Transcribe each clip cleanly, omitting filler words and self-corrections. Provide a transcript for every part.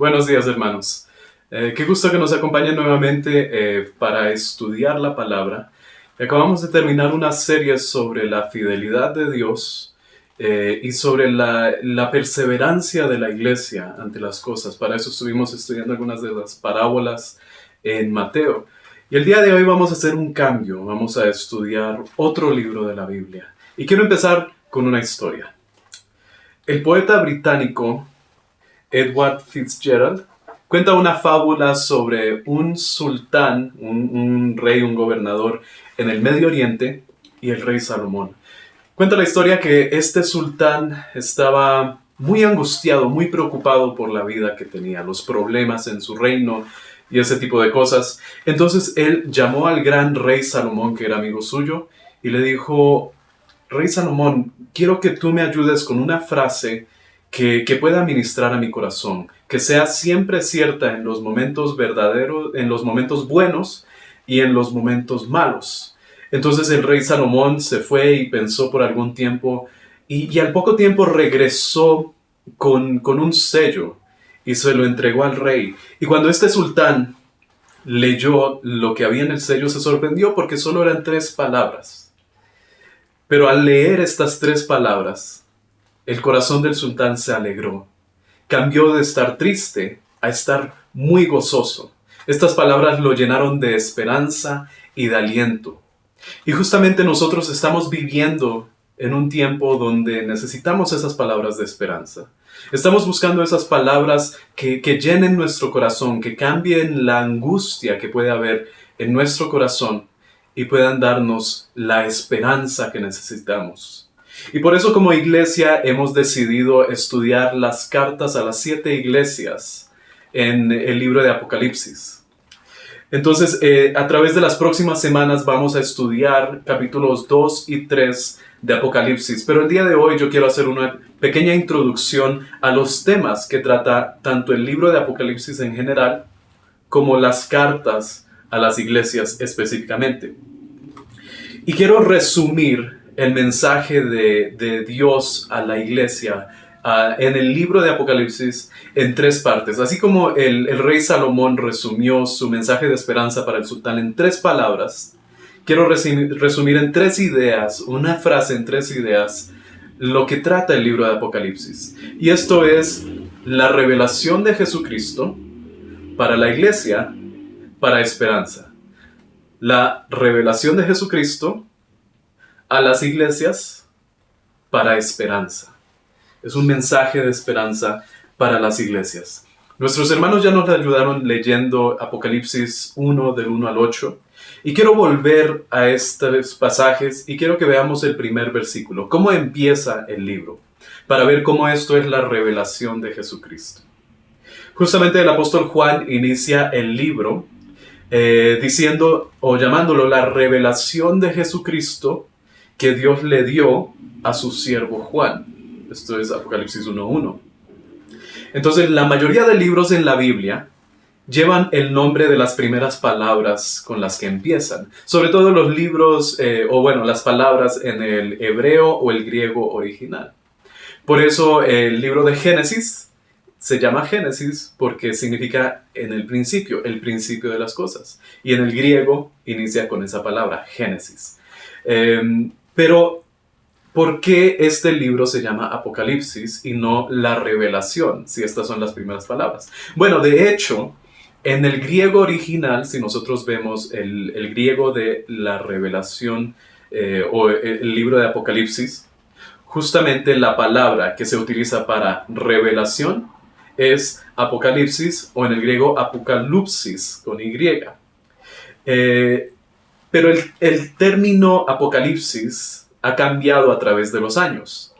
Buenos días, hermanos. Qué gusto que nos acompañen nuevamente para estudiar la palabra. Acabamos de terminar una serie sobre la fidelidad de Dios y sobre la perseverancia de la iglesia ante las cosas. Para eso estuvimos estudiando algunas de las parábolas en Mateo. Y el día de hoy vamos a hacer un cambio. Vamos a estudiar otro libro de la Biblia. Y quiero empezar con una historia. El poeta británico Edward Fitzgerald cuenta una fábula sobre un sultán, un rey, un gobernador en el Medio Oriente y el rey Salomón. Cuenta la historia que este sultán estaba muy angustiado, muy preocupado por la vida que tenía, los problemas en su reino y ese tipo de cosas. Entonces él llamó al gran rey Salomón, que era amigo suyo, y le dijo: Rey Salomón, quiero que tú me ayudes con una frase que pueda ministrar a mi corazón, que sea siempre cierta en los momentos verdaderos, en los momentos buenos y en los momentos malos. Entonces el rey Salomón se fue y pensó por algún tiempo y al poco tiempo regresó con un sello y se lo entregó al rey. Y cuando este sultán leyó lo que había en el sello, se sorprendió porque solo eran 3 palabras. Pero al leer estas 3 palabras, el corazón del sultán se alegró. Cambió de estar triste a estar muy gozoso. Estas palabras lo llenaron de esperanza y de aliento. Y justamente nosotros estamos viviendo en un tiempo donde necesitamos esas palabras de esperanza. Estamos buscando esas palabras que llenen nuestro corazón, que cambien la angustia que puede haber en nuestro corazón y puedan darnos la esperanza que necesitamos. Y por eso como iglesia hemos decidido estudiar las cartas a las 7 iglesias en el libro de Apocalipsis. Entonces, a través de las próximas semanas vamos a estudiar capítulos 2 y 3 de Apocalipsis. Pero el día de hoy yo quiero hacer una pequeña introducción a los temas que trata tanto el libro de Apocalipsis en general como las cartas a las iglesias específicamente. Y quiero resumir el mensaje de Dios a la iglesia en el libro de Apocalipsis en 3 partes. Así como el rey Salomón resumió su mensaje de esperanza para el sultán en 3 palabras, quiero resumir en 3 ideas, una frase en 3 ideas, lo que trata el libro de Apocalipsis. Y esto es la revelación de Jesucristo para la iglesia, para esperanza. La revelación de Jesucristo a las iglesias para esperanza. Es un mensaje de esperanza para las iglesias. Nuestros hermanos ya nos ayudaron leyendo Apocalipsis 1 del 1 al 8 y quiero volver a estos pasajes y quiero que veamos el primer versículo, cómo empieza el libro, para ver cómo esto es la revelación de Jesucristo. Justamente el apóstol Juan inicia el libro diciendo o llamándolo la revelación de Jesucristo que Dios le dio a su siervo Juan. Esto es Apocalipsis 1:1. Entonces, la mayoría de libros en la Biblia llevan el nombre de las primeras palabras con las que empiezan. Sobre todo los libros, las palabras en el hebreo o el griego original. Por eso el libro de Génesis se llama Génesis porque significa en el principio de las cosas. Y en el griego inicia con esa palabra, Génesis. Pero, ¿por qué este libro se llama Apocalipsis y no la revelación, si estas son las primeras palabras? Bueno, de hecho, en el griego original, si nosotros vemos el griego de la revelación o el libro de Apocalipsis, justamente la palabra que se utiliza para revelación es Apocalipsis o en el griego Apokalupsis con Y. Pero el término Apocalipsis ha cambiado a través de los años.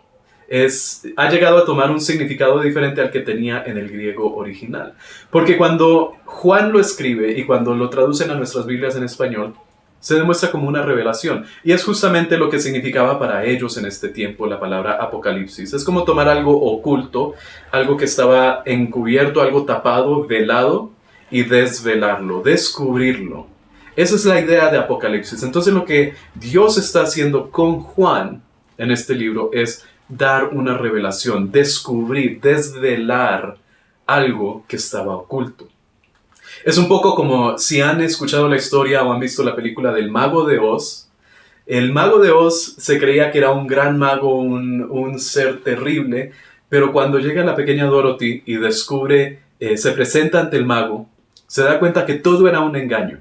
Ha llegado a tomar un significado diferente al que tenía en el griego original. Porque cuando Juan lo escribe y cuando lo traducen a nuestras Biblias en español, se demuestra como una revelación. Y es justamente lo que significaba para ellos en este tiempo la palabra Apocalipsis. Es como tomar algo oculto, algo que estaba encubierto, algo tapado, velado, y desvelarlo, descubrirlo. Esa es la idea de Apocalipsis. Entonces lo que Dios está haciendo con Juan en este libro es dar una revelación, descubrir, desvelar algo que estaba oculto. Es un poco como si han escuchado la historia o han visto la película del Mago de Oz. El Mago de Oz se creía que era un gran mago, un ser terrible, pero cuando llega la pequeña Dorothy y descubre, se presenta ante el mago, se da cuenta que todo era un engaño.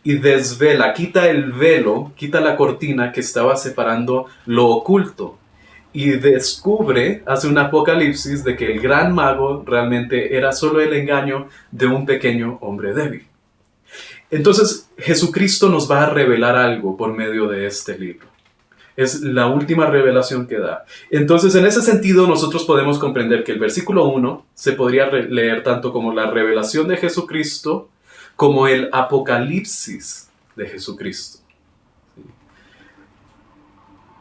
Y desvela, quita el velo, quita la cortina que estaba separando lo oculto. Y descubre, hace un apocalipsis, de que el gran mago realmente era solo el engaño de un pequeño hombre débil. Entonces, Jesucristo nos va a revelar algo por medio de este libro. Es la última revelación que da. Entonces, en ese sentido, nosotros podemos comprender que el versículo 1 se podría leer tanto como la revelación de Jesucristo, como el apocalipsis de Jesucristo.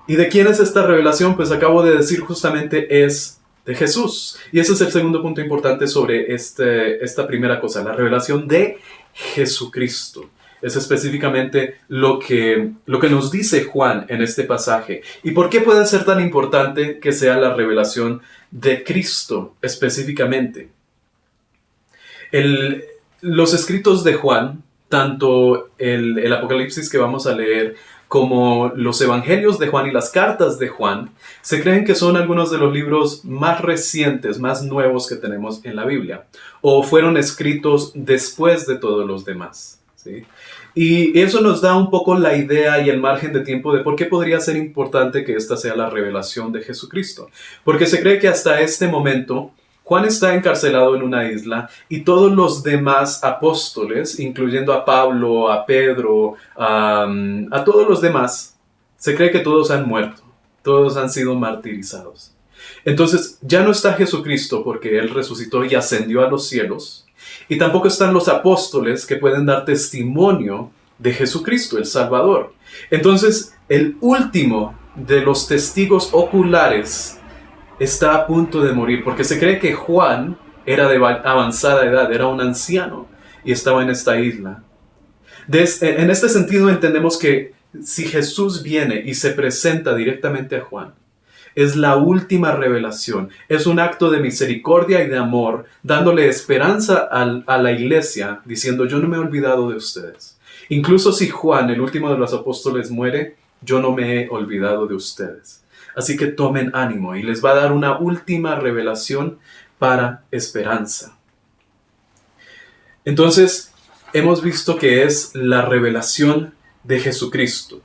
¿Y de quién es esta revelación? Pues acabo de decir justamente es de Jesús. Y ese es el segundo punto importante sobre esta primera cosa, la revelación de Jesucristo. Es específicamente lo que nos dice Juan en este pasaje. ¿Y por qué puede ser tan importante que sea la revelación de Cristo específicamente? Los escritos de Juan, tanto el Apocalipsis que vamos a leer, como los Evangelios de Juan y las cartas de Juan, se creen que son algunos de los libros más recientes, más nuevos que tenemos en la Biblia, o fueron escritos después de todos los demás, ¿sí? Y eso nos da un poco la idea y el margen de tiempo de por qué podría ser importante que esta sea la revelación de Jesucristo. Porque se cree que hasta este momento Juan está encarcelado en una isla y todos los demás apóstoles, incluyendo a Pablo, a Pedro, a todos los demás, se cree que todos han muerto, todos han sido martirizados. Entonces ya no está Jesucristo porque Él resucitó y ascendió a los cielos, y tampoco están los apóstoles que pueden dar testimonio de Jesucristo, el Salvador. Entonces el último de los testigos oculares está a punto de morir, porque se cree que Juan era de avanzada edad, era un anciano y estaba en esta isla. En este sentido entendemos que si Jesús viene y se presenta directamente a Juan, es la última revelación, es un acto de misericordia y de amor, dándole esperanza a la iglesia, diciendo: yo no me he olvidado de ustedes. Incluso si Juan, el último de los apóstoles, muere, yo no me he olvidado de ustedes. Así que tomen ánimo, y les va a dar una última revelación para esperanza. Entonces, hemos visto que es la revelación de Jesucristo.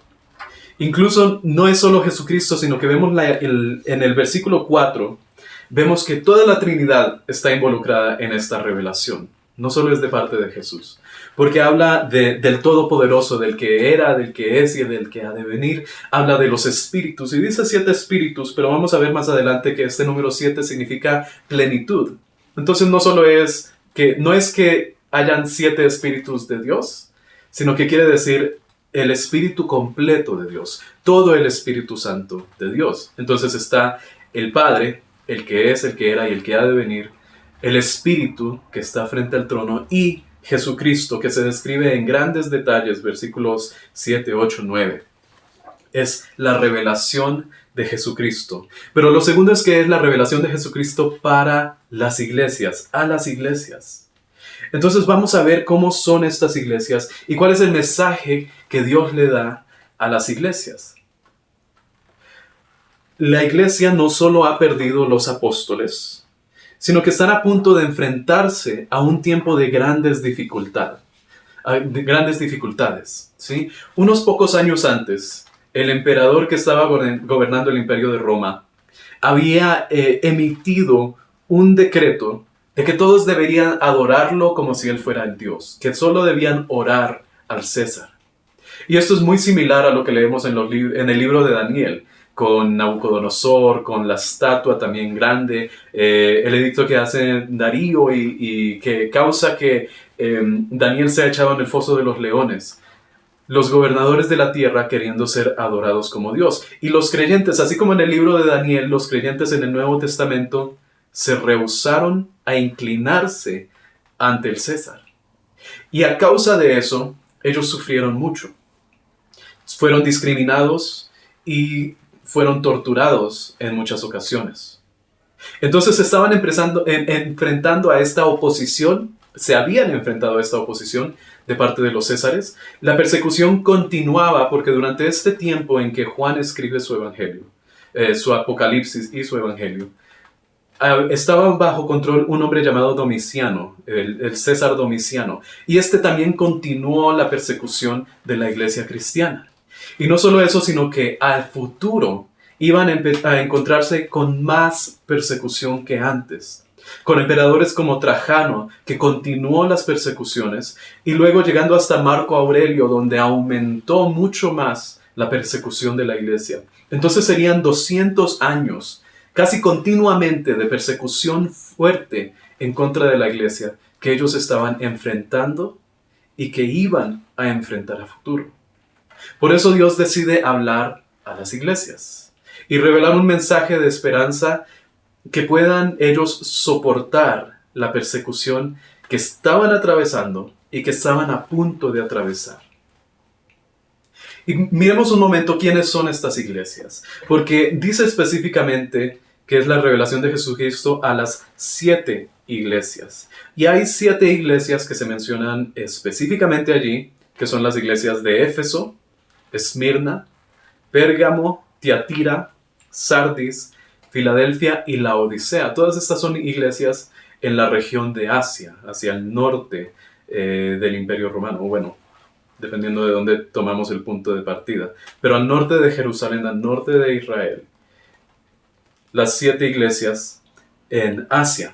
Incluso no es solo Jesucristo, sino que vemos en el versículo 4, vemos que toda la Trinidad está involucrada en esta revelación. No solo es de parte de Jesús, porque habla del Todopoderoso, del que era, del que es y del que ha de venir. Habla de los espíritus, y dice 7 espíritus, pero vamos a ver más adelante que este número 7 significa plenitud. Entonces no es que hayan 7 espíritus de Dios, sino que quiere decir el Espíritu completo de Dios, todo el Espíritu Santo de Dios. Entonces está el Padre, el que es, el que era y el que ha de venir, el Espíritu que está frente al trono, y Jesucristo, que se describe en grandes detalles, versículos 7, 8, 9. Es la revelación de Jesucristo. Pero lo segundo es que es la revelación de Jesucristo para las iglesias, a las iglesias. Entonces vamos a ver cómo son estas iglesias y cuál es el mensaje que Dios le da a las iglesias. La iglesia no solo ha perdido los apóstoles, sino que están a punto de enfrentarse a un tiempo de grandes dificultades. ¿Sí? Unos pocos años antes, el emperador que estaba gobernando el imperio de Roma había emitido un decreto de que todos deberían adorarlo como si él fuera el Dios, que solo debían orar al César. Y esto es muy similar a lo que leemos en el libro de Daniel, con Nabucodonosor, con la estatua también grande, el edicto que hace Darío y que causa que Daniel sea echado en el foso de los leones. Los gobernadores de la tierra queriendo ser adorados como Dios. Y los creyentes, así como en el libro de Daniel, los creyentes en el Nuevo Testamento se rehusaron a inclinarse ante el César. Y a causa de eso, ellos sufrieron mucho. Fueron discriminados y fueron torturados en muchas ocasiones. Entonces se estaban enfrentando a esta oposición, se habían enfrentado a esta oposición de parte de los césares. La persecución continuaba porque durante este tiempo en que Juan escribe su evangelio, su Apocalipsis y su evangelio, estaba bajo control un hombre llamado Domiciano, el César Domiciano, y este también continuó la persecución de la iglesia cristiana. Y no solo eso, sino que al futuro iban a encontrarse con más persecución que antes, con emperadores como Trajano, que continuó las persecuciones, y luego llegando hasta Marco Aurelio, donde aumentó mucho más la persecución de la iglesia. Entonces serían 200 años casi continuamente de persecución fuerte en contra de la iglesia que ellos estaban enfrentando y que iban a enfrentar a futuro. Por eso Dios decide hablar a las iglesias y revelar un mensaje de esperanza que puedan ellos soportar la persecución que estaban atravesando y que estaban a punto de atravesar. Y miremos un momento quiénes son estas iglesias, porque dice específicamente que es la revelación de Jesucristo a las 7 iglesias. Y hay 7 iglesias que se mencionan específicamente allí, que son las iglesias de Éfeso, Esmirna, Pérgamo, Tiatira, Sardis, Filadelfia y Laodicea. Todas estas son iglesias en la región de Asia, hacia el norte del Imperio Romano. Bueno, dependiendo de dónde tomamos el punto de partida. Pero al norte de Jerusalén, al norte de Israel, las 7 iglesias en Asia.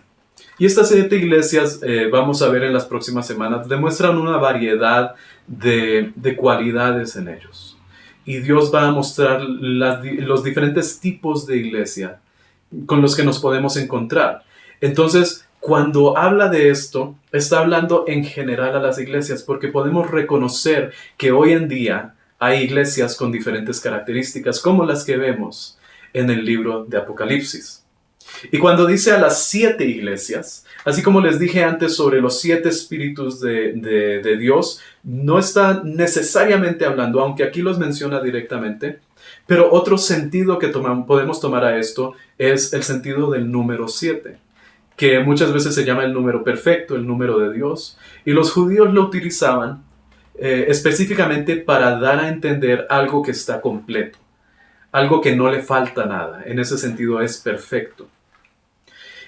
Y estas 7 iglesias, vamos a ver en las próximas semanas, demuestran una variedad de cualidades en ellos. Y Dios va a mostrar los diferentes tipos de iglesia con los que nos podemos encontrar. Entonces, cuando habla de esto, está hablando en general a las iglesias, porque podemos reconocer que hoy en día hay iglesias con diferentes características, como las que vemos en el libro de Apocalipsis. Y cuando dice a las 7 iglesias, así como les dije antes sobre los 7 espíritus de Dios, no está necesariamente hablando, aunque aquí los menciona directamente, pero otro sentido que podemos tomar a esto es el sentido del número 7, que muchas veces se llama el número perfecto, el número de Dios, y los judíos lo utilizaban específicamente para dar a entender algo que está completo, algo que no le falta nada. En ese sentido es perfecto.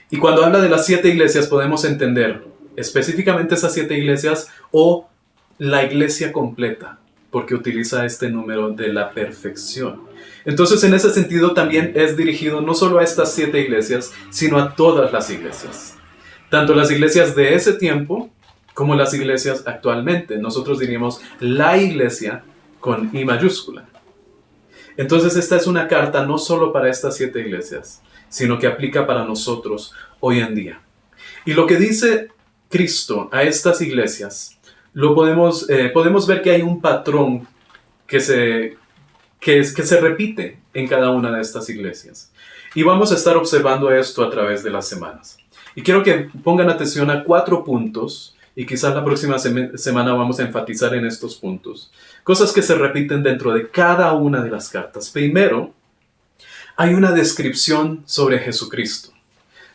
Y cuando habla de las 7 iglesias podemos entender específicamente esas 7 iglesias o la iglesia completa, porque utiliza este número de la perfección. Entonces en ese sentido también es dirigido no solo a estas 7 iglesias, sino a todas las iglesias. Tanto las iglesias de ese tiempo como las iglesias actualmente. Nosotros diríamos la iglesia con I mayúscula. Entonces esta es una carta no solo para estas 7 iglesias, sino que aplica para nosotros hoy en día. Y lo que dice Cristo a estas iglesias, podemos ver que hay un patrón que se repite en cada una de estas iglesias. Y vamos a estar observando esto a través de las semanas. Y quiero que pongan atención a 4 puntos, y quizás la próxima semana vamos a enfatizar en estos puntos. Cosas que se repiten dentro de cada una de las cartas. Primero, hay una descripción sobre Jesucristo.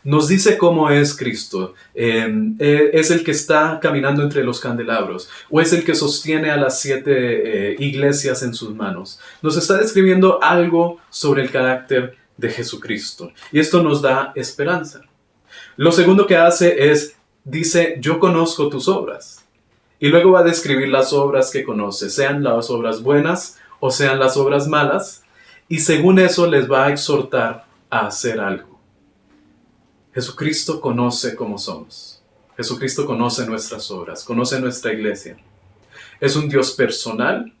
Nos dice cómo es Cristo. Es el que está caminando entre los candelabros, o es el que sostiene a las 7 iglesias en sus manos. Nos está describiendo algo sobre el carácter de Jesucristo. Y esto nos da esperanza. Lo segundo que hace es, dice, yo conozco tus obras. Y luego va a describir las obras que conoce, sean las obras buenas o sean las obras malas. Y según eso les va a exhortar a hacer algo. Jesucristo conoce cómo somos. Jesucristo conoce nuestras obras, conoce nuestra iglesia. Es un Dios personal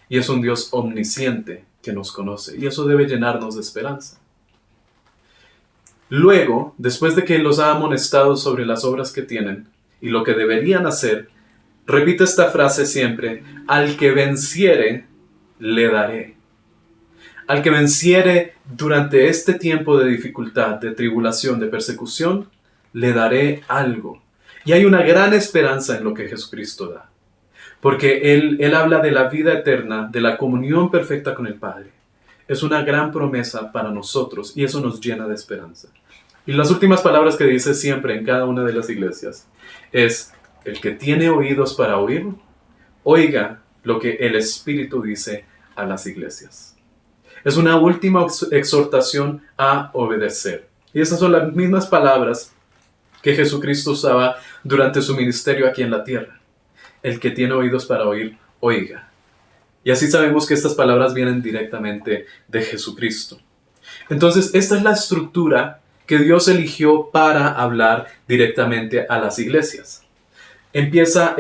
y es un Dios omnisciente que nos conoce. Y eso debe llenarnos de esperanza. Luego, después de que los ha amonestado sobre las obras que tienen y lo que deberían hacer, repite esta frase siempre: al que venciere, le daré. Al que venciere durante este tiempo de dificultad, de tribulación, de persecución, le daré algo. Y hay una gran esperanza en lo que Jesucristo da. Porque Él habla de la vida eterna, de la comunión perfecta con el Padre. Es una gran promesa para nosotros y eso nos llena de esperanza. Y las últimas palabras que dice siempre en cada una de las iglesias es: el que tiene oídos para oír, oiga lo que el Espíritu dice a las iglesias. Es una última exhortación a obedecer. Y esas son las mismas palabras que Jesucristo usaba durante su ministerio aquí en la tierra. El que tiene oídos para oír, oiga. Y así sabemos que estas palabras vienen directamente de Jesucristo. Entonces, esta es la estructura que Dios eligió para hablar directamente a las iglesias. Empieza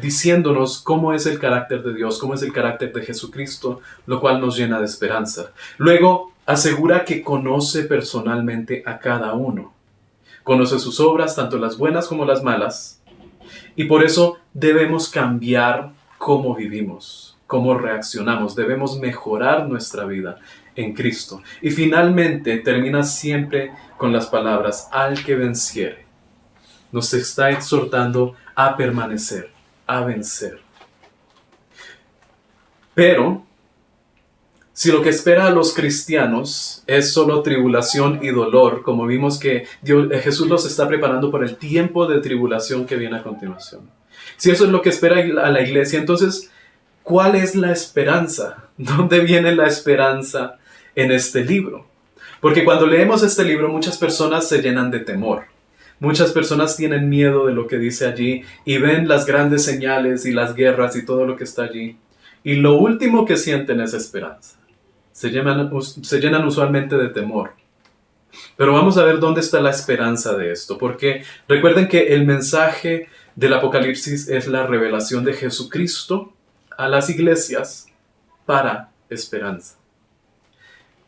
diciéndonos cómo es el carácter de Dios, cómo es el carácter de Jesucristo, lo cual nos llena de esperanza. Luego, asegura que conoce personalmente a cada uno. Conoce sus obras, tanto las buenas como las malas, y por eso debemos cambiar cómo vivimos, cómo reaccionamos. Debemos mejorar nuestra vida en Cristo. Y finalmente termina siempre con las palabras: al que venciere. Nos está exhortando a permanecer, a vencer. Pero, si lo que espera a los cristianos es solo tribulación y dolor, como vimos que Jesús los está preparando para el tiempo de tribulación que viene a continuación. Si eso es lo que espera a la iglesia, entonces, ¿cuál es la esperanza? ¿Dónde viene la esperanza en este libro? Porque cuando leemos este libro, muchas personas se llenan de temor. Muchas personas tienen miedo de lo que dice allí y ven las grandes señales y las guerras y todo lo que está allí. Y lo último que sienten es esperanza. Se llenan usualmente de temor. Pero vamos a ver dónde está la esperanza de esto. Porque recuerden que el mensaje del Apocalipsis es la revelación de Jesucristo a las iglesias para esperanza.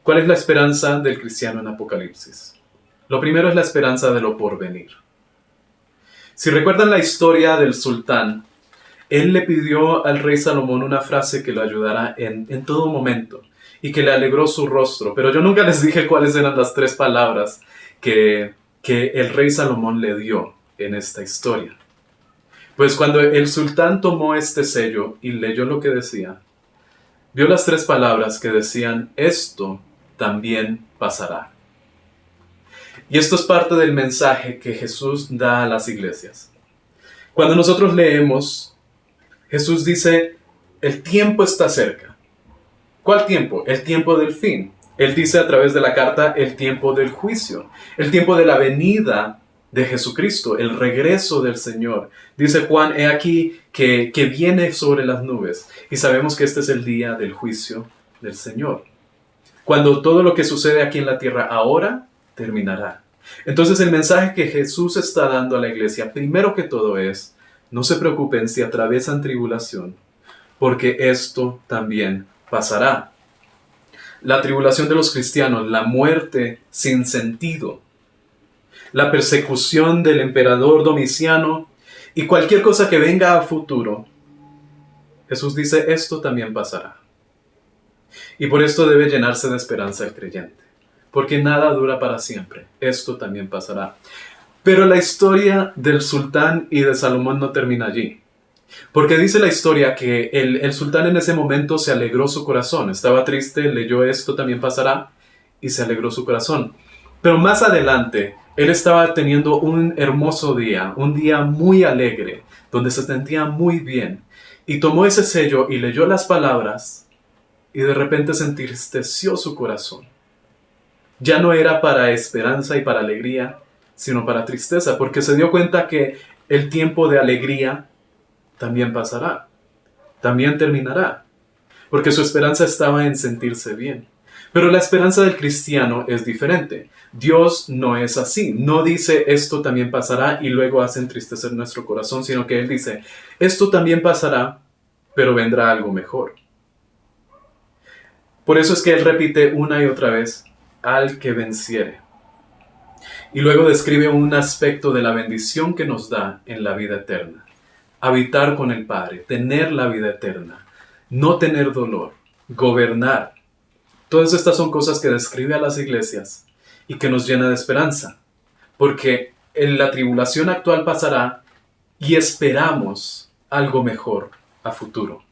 ¿Cuál es la esperanza del cristiano en Apocalipsis? Lo primero es la esperanza de lo porvenir. Si recuerdan la historia del sultán, él le pidió al rey Salomón una frase que lo ayudara en todo momento y que le alegró su rostro. Pero yo nunca les dije cuáles eran las 3 palabras que el rey Salomón le dio en esta historia. Pues cuando el sultán tomó este sello y leyó lo que decía, vio las 3 palabras que decían: esto también pasará. Y esto es parte del mensaje que Jesús da a las iglesias. Cuando nosotros leemos, Jesús dice: el tiempo está cerca. ¿Cuál tiempo? El tiempo del fin. Él dice a través de la carta: el tiempo del juicio, el tiempo de la venida de Jesucristo, el regreso del Señor. Dice Juan: he aquí que viene sobre las nubes. Y sabemos que este es el día del juicio del Señor. Cuando todo lo que sucede aquí en la tierra ahora terminará. Entonces el mensaje que Jesús está dando a la iglesia, primero que todo, es: no se preocupen si atraviesan tribulación, porque esto también pasará. La tribulación de los cristianos, la muerte sin sentido, la persecución del emperador Domiciano y cualquier cosa que venga a futuro, Jesús dice: esto también pasará. Y por esto debe llenarse de esperanza el creyente, porque nada dura para siempre. Esto también pasará. Pero la historia del sultán y de Salomón no termina allí. Porque dice la historia que el sultán en ese momento se alegró su corazón. Estaba triste, leyó esto también pasará y se alegró su corazón. Pero más adelante, él estaba teniendo un hermoso día, un día muy alegre, donde se sentía muy bien. Y tomó ese sello y leyó las palabras y de repente se entristeció su corazón. Ya no era para esperanza y para alegría, sino para tristeza, porque se dio cuenta que el tiempo de alegría también pasará, también terminará, porque su esperanza estaba en sentirse bien. Pero la esperanza del cristiano es diferente. Dios no es así, no dice: esto también pasará y luego hace entristecer nuestro corazón, sino que Él dice: esto también pasará, pero vendrá algo mejor. Por eso es que Él repite una y otra vez: al que venciere. Y luego describe un aspecto de la bendición que nos da en la vida eterna. Habitar con el Padre, tener la vida eterna, no tener dolor, gobernar. Todas estas son cosas que describe a las iglesias y que nos llena de esperanza. Porque la tribulación actual pasará y esperamos algo mejor a futuro.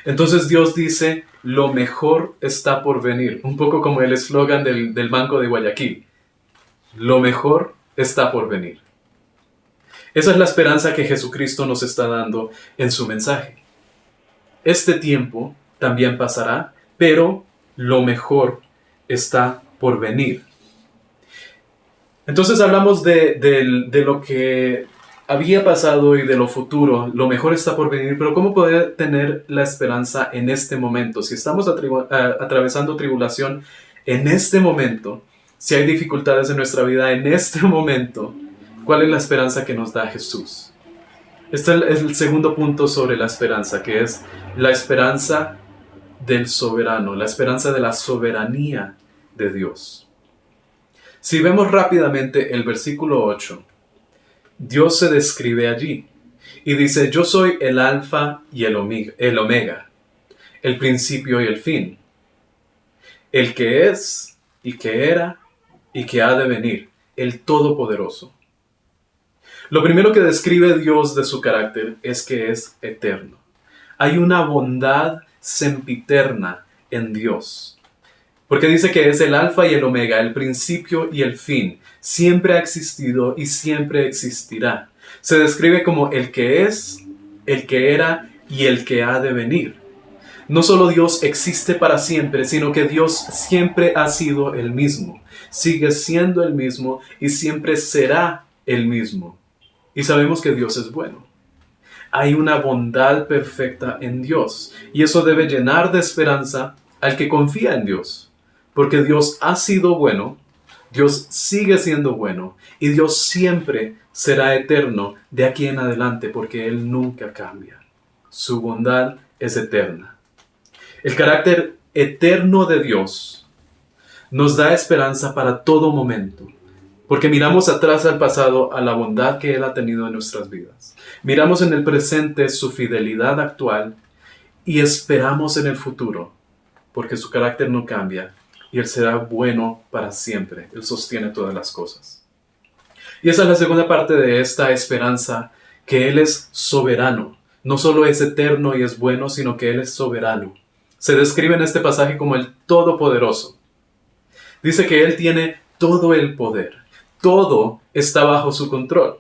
Entonces Dios dice: lo mejor está por venir. Un poco como el eslogan del Banco de Guayaquil. lo mejor está por venir. Esa es la esperanza que Jesucristo nos está dando en su mensaje. Este tiempo también pasará, pero lo mejor está por venir. Entonces hablamos de lo que había pasado y de lo futuro. Lo mejor está por venir, pero ¿cómo poder tener la esperanza en este momento? Si estamos atravesando tribulación en este momento, si hay dificultades en nuestra vida en este momento, ¿cuál es la esperanza que nos da Jesús? Este es el segundo punto sobre la esperanza, que es la esperanza del soberano, la esperanza de la soberanía de Dios. Si vemos rápidamente el versículo 8, Dios se describe allí y dice: yo soy el alfa y el omega, el principio y el fin, el que es y que era y que ha de venir, el Todopoderoso. Lo primero que describe Dios de su carácter es que es eterno. Hay una bondad sempiterna en Dios. Porque dice que es el alfa y el omega, el principio y el fin. Siempre ha existido y siempre existirá. Se describe como el que es, el que era y el que ha de venir. No solo Dios existe para siempre, sino que Dios siempre ha sido el mismo. Sigue siendo el mismo y siempre será el mismo. Y sabemos que Dios es bueno. Hay una bondad perfecta en Dios. Y eso debe llenar de esperanza al que confía en Dios. Porque Dios ha sido bueno, Dios sigue siendo bueno, y Dios siempre será eterno de aquí en adelante, porque Él nunca cambia. Su bondad es eterna. El carácter eterno de Dios nos da esperanza para todo momento, porque miramos atrás al pasado a la bondad que Él ha tenido en nuestras vidas. Miramos en el presente su fidelidad actual y esperamos en el futuro, porque su carácter no cambia y Él será bueno para siempre. Él sostiene todas las cosas. Y esa es la segunda parte de esta esperanza, que Él es soberano. No solo es eterno y es bueno, sino que Él es soberano. Se describe en este pasaje como el Todopoderoso. Dice que Él tiene todo el poder. Todo está bajo su control.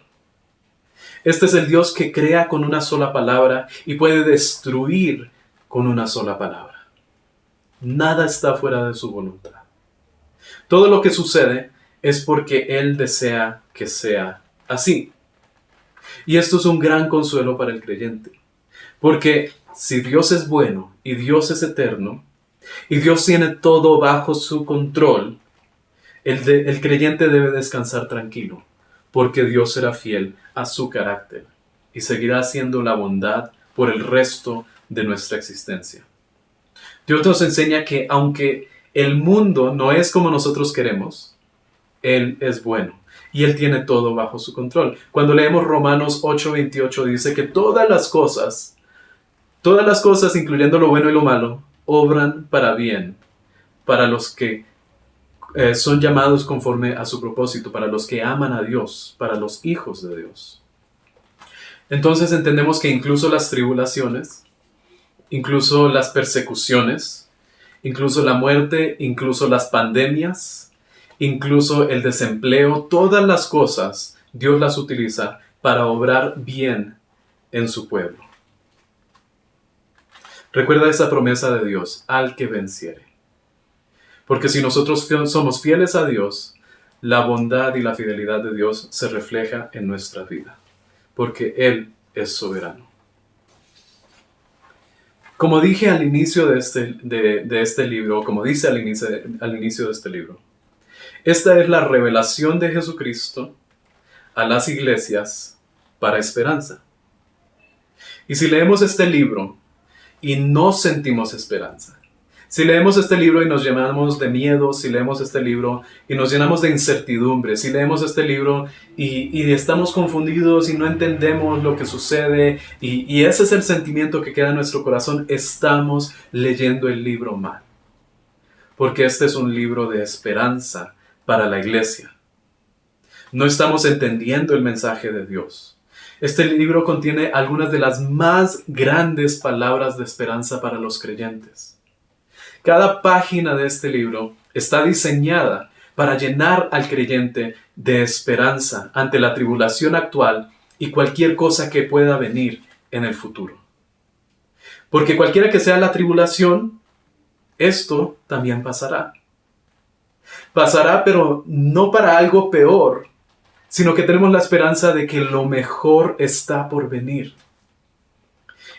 Este es el Dios que crea con una sola palabra y puede destruir con una sola palabra. Nada está fuera de su voluntad. Todo lo que sucede es porque Él desea que sea así. Y esto es un gran consuelo para el creyente. Porque si Dios es bueno y Dios es eterno, y Dios tiene todo bajo su control, el creyente debe descansar tranquilo, porque Dios será fiel a su carácter y seguirá haciendo la bondad por el resto de nuestra existencia. Dios nos enseña que aunque el mundo no es como nosotros queremos, Él es bueno y Él tiene todo bajo su control. Cuando leemos Romanos 8:28 dice que todas las cosas, incluyendo lo bueno y lo malo, obran para bien, para los que son llamados conforme a su propósito, para los que aman a Dios, para los hijos de Dios. Entonces entendemos que incluso las tribulaciones, incluso las persecuciones, incluso la muerte, incluso las pandemias, incluso el desempleo, todas las cosas Dios las utiliza para obrar bien en su pueblo. Recuerda esa promesa de Dios: al que venciere. Porque si nosotros somos fieles a Dios, la bondad y la fidelidad de Dios se refleja en nuestra vida, porque Él es soberano. Como dije al inicio de este libro, como dice al inicio de este libro, esta es la revelación de Jesucristo a las iglesias para esperanza. Y si leemos este libro y no sentimos esperanza, si leemos este libro y nos llenamos de miedo, si leemos este libro y nos llenamos de incertidumbre, si leemos este libro y estamos confundidos y no entendemos lo que sucede, y ese es el sentimiento que queda en nuestro corazón, estamos leyendo el libro mal. Porque este es un libro de esperanza para la iglesia. No estamos entendiendo el mensaje de Dios. Este libro contiene algunas de las más grandes palabras de esperanza para los creyentes. Cada página de este libro está diseñada para llenar al creyente de esperanza ante la tribulación actual y cualquier cosa que pueda venir en el futuro. Porque cualquiera que sea la tribulación, esto también pasará. Pasará, pero no para algo peor, sino que tenemos la esperanza de que lo mejor está por venir.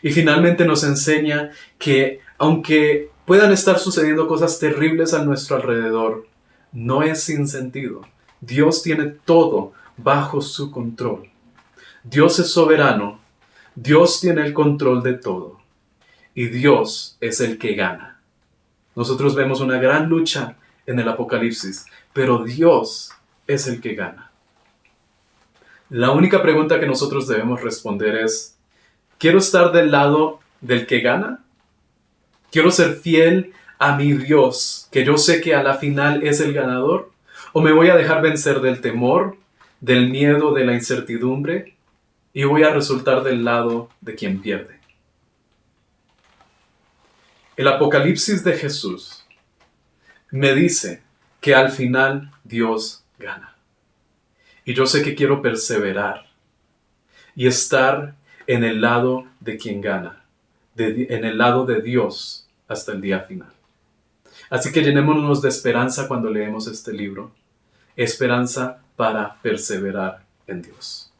Y finalmente nos enseña que aunque puedan estar sucediendo cosas terribles a nuestro alrededor, no es sin sentido. Dios tiene todo bajo su control. Dios es soberano. Dios tiene el control de todo. Y Dios es el que gana. Nosotros vemos una gran lucha en el Apocalipsis, pero Dios es el que gana. La única pregunta que nosotros debemos responder es: ¿quiero estar del lado del que gana? ¿Quiero ser fiel a mi Dios, que yo sé que a la final es el ganador? ¿O me voy a dejar vencer del temor, del miedo, de la incertidumbre y voy a resultar del lado de quien pierde? El Apocalipsis de Jesús me dice que al final Dios gana. Y yo sé que quiero perseverar y estar en el lado de quien gana, en el lado de Dios hasta el día final. Así que llenémonos de esperanza cuando leemos este libro. Esperanza para perseverar en Dios.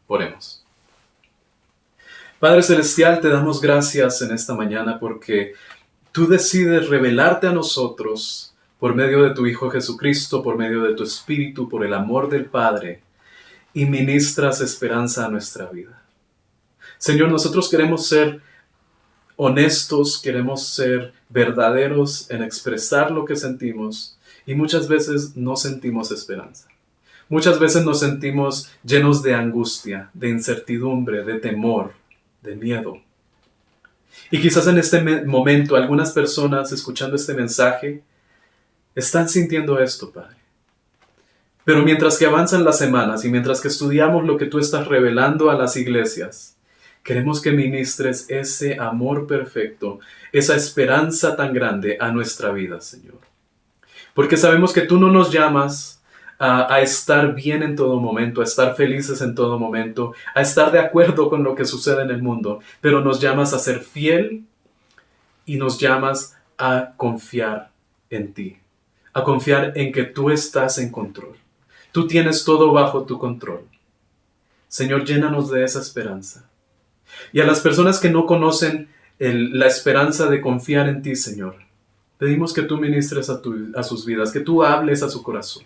Oremos. Padre Celestial, te damos gracias en esta mañana porque tú decides revelarte a nosotros por medio de tu Hijo Jesucristo, por medio de tu Espíritu, por el amor del Padre, y ministras esperanza a nuestra vida. Señor, nosotros queremos ser honestos, queremos ser verdaderos en expresar lo que sentimos y muchas veces no sentimos esperanza. Muchas veces nos sentimos llenos de angustia, de incertidumbre, de temor, de miedo. Y quizás en este momento algunas personas escuchando este mensaje están sintiendo esto, Padre. Pero mientras que avanzan las semanas y mientras que estudiamos lo que tú estás revelando a las iglesias, queremos que ministres ese amor perfecto, esa esperanza tan grande a nuestra vida, Señor. Porque sabemos que tú no nos llamas a estar bien en todo momento, a estar felices en todo momento, a estar de acuerdo con lo que sucede en el mundo, pero nos llamas a ser fiel y nos llamas a confiar en ti, a confiar en que tú estás en control. Tú tienes todo bajo tu control. Señor, llénanos de esa esperanza. Y a las personas que no conocen la esperanza de confiar en ti, Señor, pedimos que tú ministres a sus vidas, que tú hables a su corazón,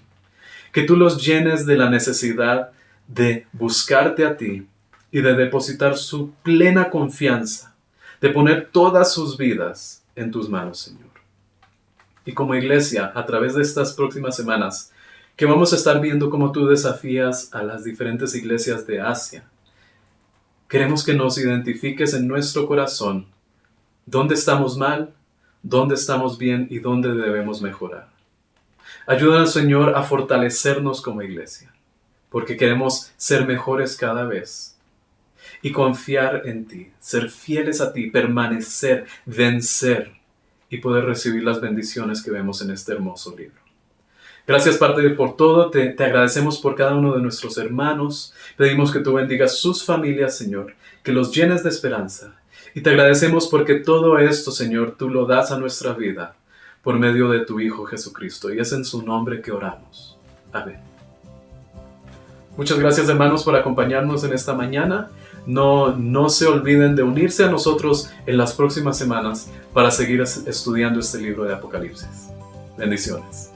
que tú los llenes de la necesidad de buscarte a ti y de depositar su plena confianza, de poner todas sus vidas en tus manos, Señor. Y como iglesia, a través de estas próximas semanas, que vamos a estar viendo cómo tú desafías a las diferentes iglesias de Asia, queremos que nos identifiques en nuestro corazón dónde estamos mal, dónde estamos bien y dónde debemos mejorar. Ayúdanos, Señor, a fortalecernos como iglesia, porque queremos ser mejores cada vez y confiar en ti, ser fieles a ti, permanecer, vencer y poder recibir las bendiciones que vemos en este hermoso libro. Gracias, Padre, por todo. Te agradecemos por cada uno de nuestros hermanos. Pedimos que tú bendigas sus familias, Señor, que los llenes de esperanza. Y te agradecemos porque todo esto, Señor, tú lo das a nuestra vida por medio de tu Hijo Jesucristo. Y es en su nombre que oramos. Amén. Muchas gracias, hermanos, por acompañarnos en esta mañana. No se olviden de unirse a nosotros en las próximas semanas para seguir estudiando este libro de Apocalipsis. Bendiciones.